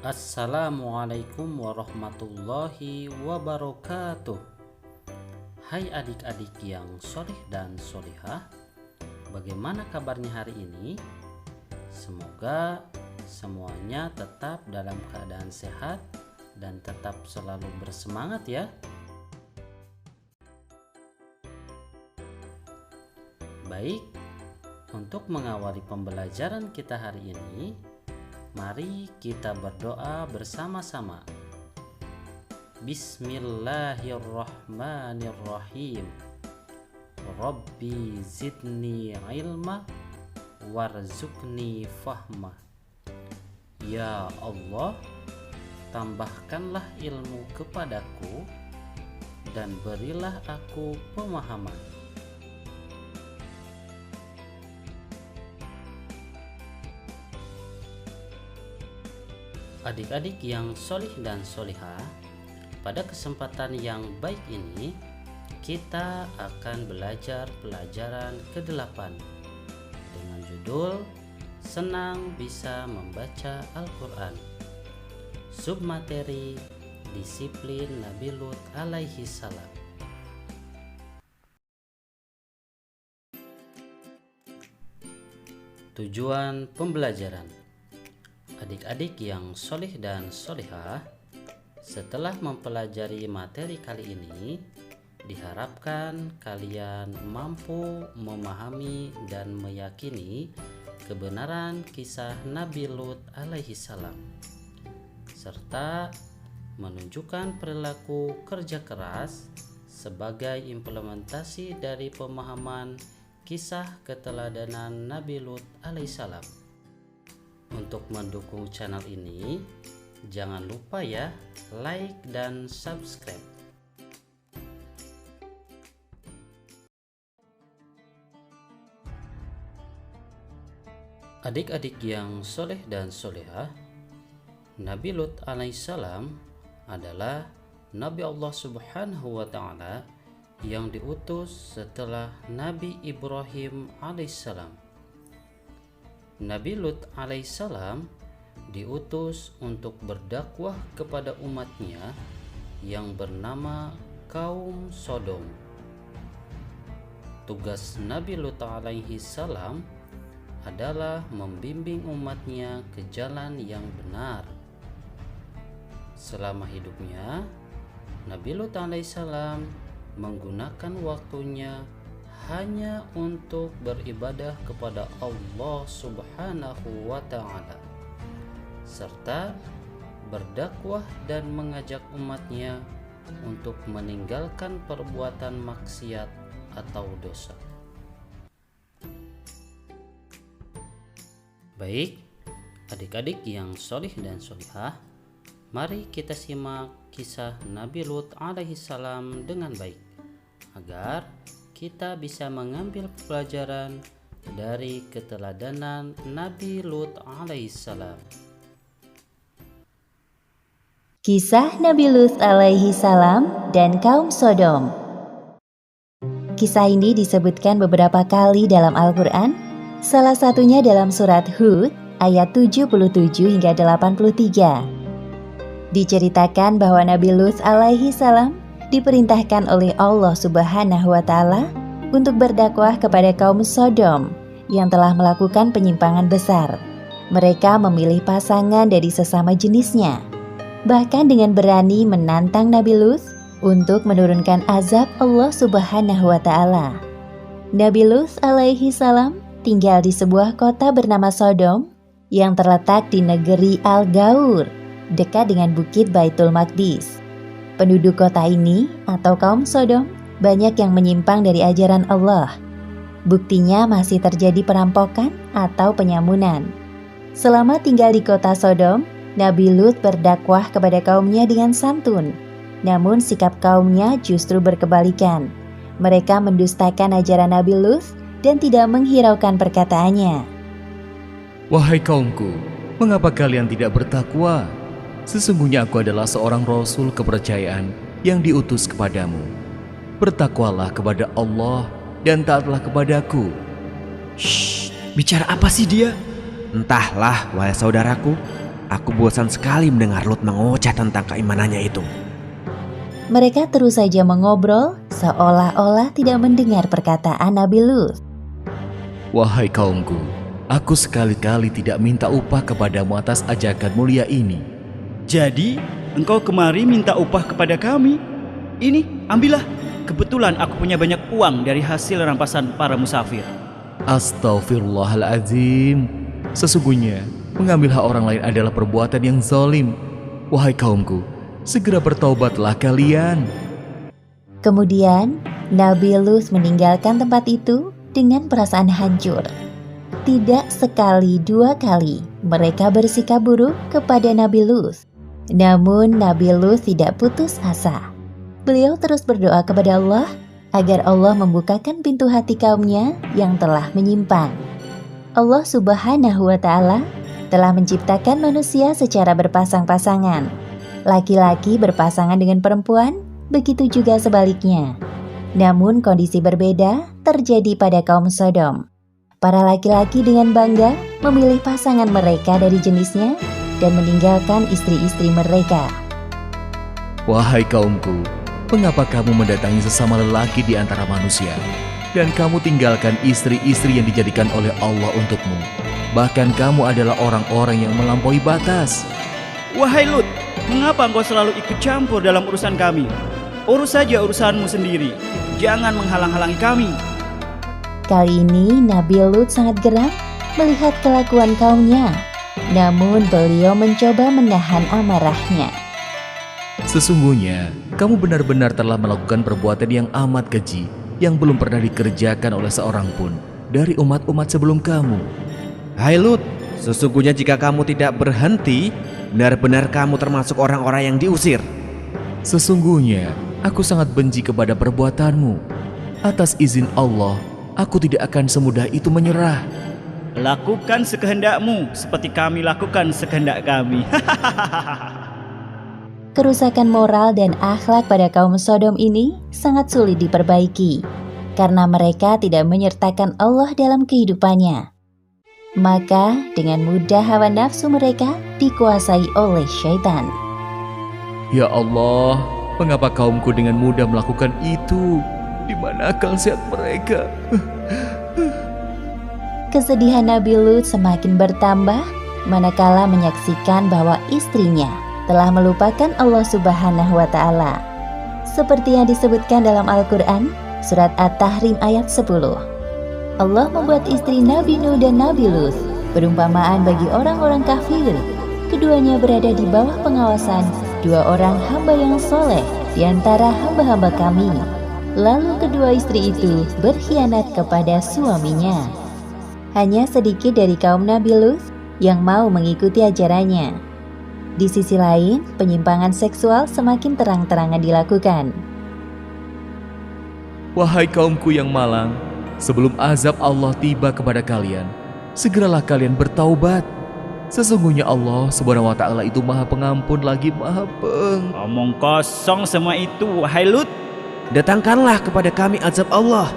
Assalamualaikum warahmatullahi wabarakatuh. Hai adik-adik yang soleh dan solehah, bagaimana kabarnya hari ini? Semoga semuanya tetap dalam keadaan sehat dan tetap selalu bersemangat ya. Baik, untuk mengawali pembelajaran kita hari ini, mari kita berdoa bersama-sama. Bismillahirrahmanirrahim. Rabbi zidni ilma warzuqni fahma. Ya Allah, tambahkanlah ilmu kepadaku dan berilah aku pemahaman. Adik-adik yang solih dan solihah, pada kesempatan yang baik ini kita akan belajar pelajaran ke-8 dengan judul Senang Bisa Membaca Al-Quran. Submateri Disiplin Nabi Lut alaihi salam. Tujuan pembelajaran. Adik-adik yang solih dan solihah, setelah mempelajari materi kali ini, diharapkan kalian mampu memahami dan meyakini kebenaran kisah Nabi Lut alaihi salam, serta menunjukkan perilaku kerja keras sebagai implementasi dari pemahaman kisah keteladanan Nabi Lut alaihi salam. Untuk mendukung channel ini, jangan lupa ya, like dan subscribe. Adik-adik yang soleh dan solehah, Nabi Lut alaihissalam adalah Nabi Allah Subhanahu wa Ta'ala yang diutus setelah Nabi Ibrahim alaihissalam. Nabi Lut alaihissalam diutus untuk berdakwah kepada umatnya yang bernama kaum Sodom. Tugas Nabi Lut alaihissalam adalah membimbing umatnya ke jalan yang benar. Selama hidupnya, Nabi Lut alaihissalam menggunakan waktunya hanya untuk beribadah kepada Allah Subhanahu wa Ta'ala, serta berdakwah dan mengajak umatnya untuk meninggalkan perbuatan maksiat atau dosa. Baik, adik-adik yang solih dan solihah, mari kita simak kisah Nabi Lut alaihissalam dengan baik, agar kita bisa mengambil pelajaran dari keteladanan Nabi Lut alaihissalam. Kisah Nabi Lut alaihi salam dan kaum Sodom. Kisah ini disebutkan beberapa kali dalam Al-Quran, salah satunya dalam surat Hud ayat 77 hingga 83. Diceritakan bahwa Nabi Lut alaihi salam diperintahkan oleh Allah Subhanahu wa Ta'ala untuk berdakwah kepada kaum Sodom yang telah melakukan penyimpangan besar. Mereka memilih pasangan dari sesama jenisnya, bahkan dengan berani menantang Nabi Lut untuk menurunkan azab Allah Subhanahu wa Ta'ala. Nabi Lut alaihi salam tinggal di sebuah kota bernama Sodom yang terletak di negeri Al-Gaur, dekat dengan bukit Baitul Maqdis. Penduduk kota ini atau kaum Sodom banyak yang menyimpang dari ajaran Allah. Buktinya masih terjadi perampokan atau penyamunan. Selama tinggal di kota Sodom, Nabi Lut berdakwah kepada kaumnya dengan santun. Namun sikap kaumnya justru berkebalikan. Mereka mendustakan ajaran Nabi Lut dan tidak menghiraukan perkataannya. Wahai kaumku, mengapa kalian tidak bertakwa? Sesungguhnya aku adalah seorang Rasul kepercayaan yang diutus kepadamu. Bertakwalah kepada Allah dan taatlah kepadaku. Shh, bicara apa sih dia? Entahlah, wahai saudaraku. Aku bosan sekali mendengar Lut mengoceh tentang keimanannya itu. Mereka terus saja mengobrol seolah-olah tidak mendengar perkataan Nabi Lut. Wahai kaumku, aku sekali-kali tidak minta upah kepadamu atas ajakan mulia ini. Jadi, engkau kemari minta upah kepada kami? Ini, ambillah. Kebetulan aku punya banyak uang dari hasil rampasan para musafir. Astaghfirullahaladzim. Sesungguhnya, mengambil hak orang lain adalah perbuatan yang zalim. Wahai kaumku, segera bertaubatlah kalian. Kemudian, Nabi Lut meninggalkan tempat itu dengan perasaan hancur. Tidak sekali dua kali mereka bersikap buruk kepada Nabi Lut. Namun Nabi Lut tidak putus asa. Beliau terus berdoa kepada Allah agar Allah membukakan pintu hati kaumnya yang telah menyimpan. Allah Subhanahu wa Ta'ala telah menciptakan manusia secara berpasang-pasangan. Laki-laki berpasangan dengan perempuan, begitu juga sebaliknya. Namun kondisi berbeda terjadi pada kaum Sodom. Para laki-laki dengan bangga memilih pasangan mereka dari jenisnya dan meninggalkan istri-istri mereka. Wahai kaumku, mengapa kamu mendatangi sesama lelaki di antara manusia, dan kamu tinggalkan istri-istri yang dijadikan oleh Allah untukmu? Bahkan kamu adalah orang-orang yang melampaui batas. Wahai Lut, mengapa engkau selalu ikut campur dalam urusan kami? Urus saja urusanmu sendiri. Jangan menghalang-halangi kami. Kali ini Nabi Lut sangat geram melihat kelakuan kaumnya. Namun beliau mencoba menahan amarahnya. Sesungguhnya, kamu benar-benar telah melakukan perbuatan yang amat keji yang belum pernah dikerjakan oleh seorang pun dari umat-umat sebelum kamu. Hai Lut, sesungguhnya jika kamu tidak berhenti, benar-benar kamu termasuk orang-orang yang diusir. Sesungguhnya, aku sangat benci kepada perbuatanmu. Atas izin Allah, aku tidak akan semudah itu menyerah. Lakukan sekehendakmu seperti kami lakukan sekehendak kami. Kerusakan moral dan akhlak pada kaum Sodom ini sangat sulit diperbaiki karena mereka tidak menyertakan Allah dalam kehidupannya. Maka dengan mudah hawa nafsu mereka dikuasai oleh syaitan. Ya Allah, mengapa kaumku dengan mudah melakukan itu? Di mana akal sehat mereka? Kesedihan Nabi Lut semakin bertambah manakala menyaksikan bahwa istrinya telah melupakan Allah Subhanahu wa Ta'ala. Seperti yang disebutkan dalam Al-Quran, surat At-Tahrim ayat 10. Allah membuat istri Nabi Nuh dan Nabi Lut perumpamaan bagi orang-orang kafir. Keduanya berada di bawah pengawasan dua orang hamba yang soleh di antara hamba-hamba kami. Lalu kedua istri itu berkhianat kepada suaminya. Hanya sedikit dari kaum Nabi Lut yang mau mengikuti ajarannya. Di sisi lain, penyimpangan seksual semakin terang-terangan dilakukan. Wahai kaumku yang malang, sebelum azab Allah tiba kepada kalian, segeralah kalian bertaubat. Sesungguhnya Allah Subhanahu wa Ta'ala itu Maha Pengampun lagi Maha Omong kosong semua itu, wahai Lut. Datangkanlah kepada kami azab Allah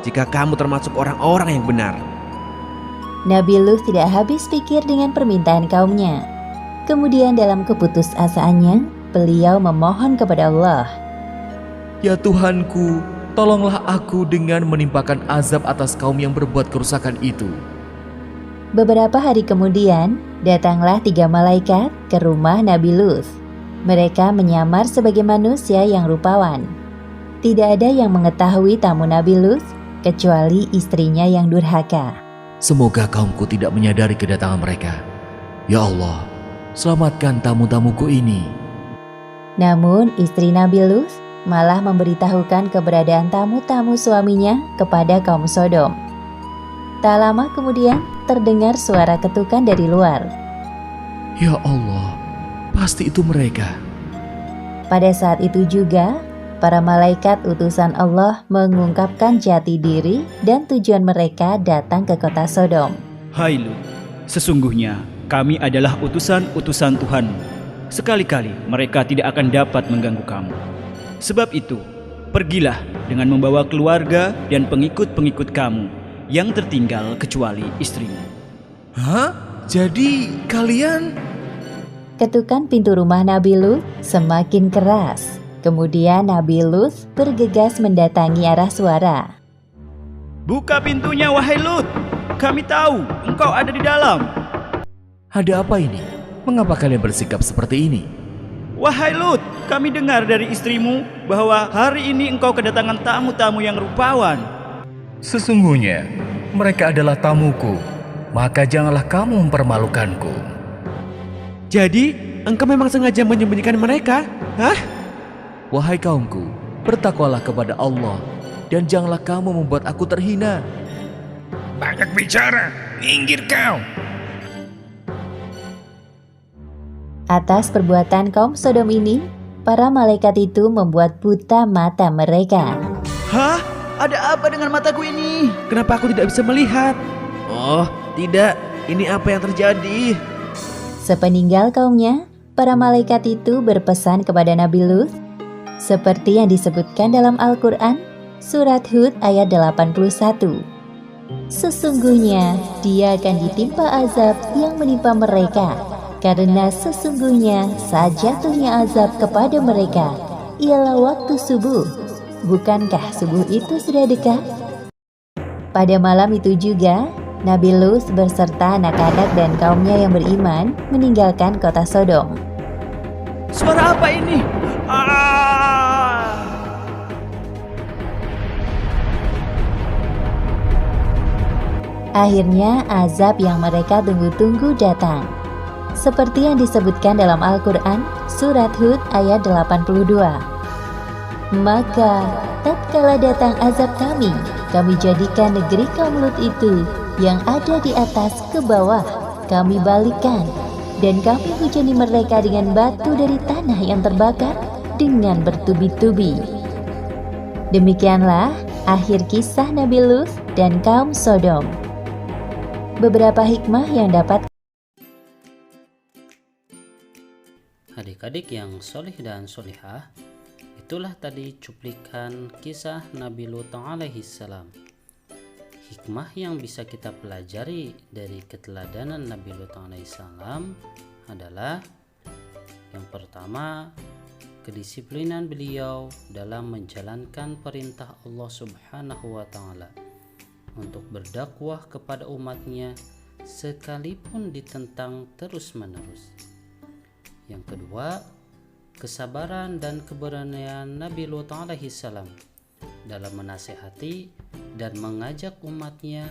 jika kamu termasuk orang-orang yang benar. Nabi Lut tidak habis pikir dengan permintaan kaumnya. Kemudian dalam keputusasaannya, beliau memohon kepada Allah. Ya Tuhanku, tolonglah aku dengan menimpakan azab atas kaum yang berbuat kerusakan itu. Beberapa hari kemudian, datanglah 3 malaikat ke rumah Nabi Lut. Mereka menyamar sebagai manusia yang rupawan. Tidak ada yang mengetahui tamu Nabi Lut kecuali istrinya yang durhaka. Semoga kaumku tidak menyadari kedatangan mereka. Ya Allah, selamatkan tamu-tamuku ini. Namun istri Nabi Lut malah memberitahukan keberadaan tamu-tamu suaminya kepada kaum Sodom. Tak lama kemudian terdengar suara ketukan dari luar. Ya Allah, pasti itu mereka. Pada saat itu juga, para malaikat utusan Allah mengungkapkan jati diri dan tujuan mereka datang ke kota Sodom. Hai Lut, sesungguhnya kami adalah utusan-utusan Tuhan. Sekali-kali mereka tidak akan dapat mengganggu kamu. Sebab itu, pergilah dengan membawa keluarga dan pengikut-pengikut kamu yang tertinggal kecuali istrimu. Hah? Jadi kalian? Ketukan pintu rumah Nabi Lut semakin keras. Kemudian Nabi Lut bergegas mendatangi arah suara. Buka pintunya wahai Lut. Kami tahu engkau ada di dalam. Ada apa ini? Mengapa kalian bersikap seperti ini? Wahai Lut, kami dengar dari istrimu bahwa hari ini engkau kedatangan tamu-tamu yang rupawan. Sesungguhnya mereka adalah tamuku, maka janganlah kamu mempermalukanku. Jadi, engkau memang sengaja menyembunyikan mereka? Hah? Wahai kaumku, bertakwalah kepada Allah dan janganlah kamu membuat aku terhina. Banyak bicara, minggir kau. Atas perbuatan kaum Sodom ini, para malaikat itu membuat buta mata mereka. Hah? Ada apa dengan mataku ini? Kenapa aku tidak bisa melihat? Oh, tidak. Ini apa yang terjadi? Sepeninggal kaumnya, para malaikat itu berpesan kepada Nabi Lut, seperti yang disebutkan dalam Al-Quran, surat Hud ayat 81. Sesungguhnya dia akan ditimpa azab yang menimpa mereka, karena sesungguhnya saat jatuhnya azab kepada mereka ialah waktu subuh. Bukankah subuh itu sudah dekat? Pada malam itu juga, Nabi Lut berserta anak-anak dan kaumnya yang beriman meninggalkan kota Sodom. Suara apa ini? Akhirnya azab yang mereka tunggu-tunggu datang. Seperti yang disebutkan dalam Al-Quran, surat Hud ayat 82. Maka tatkala datang azab kami jadikan negeri kaum Lut itu yang ada di atas ke bawah, kami balikan, dan kami hujani mereka dengan batu dari tanah yang terbakar dengan bertubi-tubi. Demikianlah akhir kisah Nabi Lut dan kaum Sodom. Beberapa hikmah yang dapat adik-adik yang solih dan solihah, itulah tadi cuplikan kisah Nabi Lut alaihi salam. Hikmah yang bisa kita pelajari dari keteladanan Nabi Lut alaihi salam adalah yang pertama, kedisiplinan beliau dalam menjalankan perintah Allah Subhanahu wa taala untuk berdakwah kepada umatnya sekalipun ditentang terus-menerus. Yang kedua, kesabaran dan keberanian Nabi Lut alaihi salam dalam menasihati dan mengajak umatnya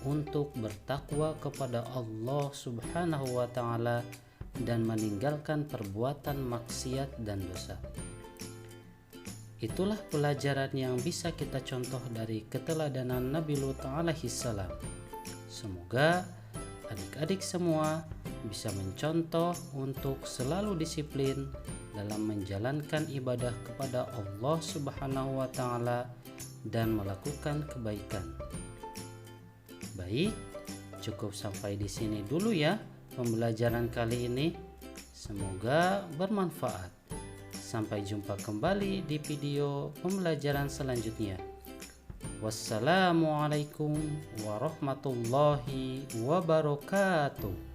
untuk bertakwa kepada Allah Subhanahu wa taala dan meninggalkan perbuatan maksiat dan dosa. Itulah pelajaran yang bisa kita contoh dari keteladanan Nabi Lut alaihi salam. Semoga adik-adik semua bisa mencontoh untuk selalu disiplin dalam menjalankan ibadah kepada Allah Subhanahu wa taala dan melakukan kebaikan. Baik, cukup sampai di sini dulu ya pembelajaran kali ini. Semoga bermanfaat. Sampai jumpa kembali di video pembelajaran selanjutnya. Wassalamualaikum warahmatullahi wabarakatuh.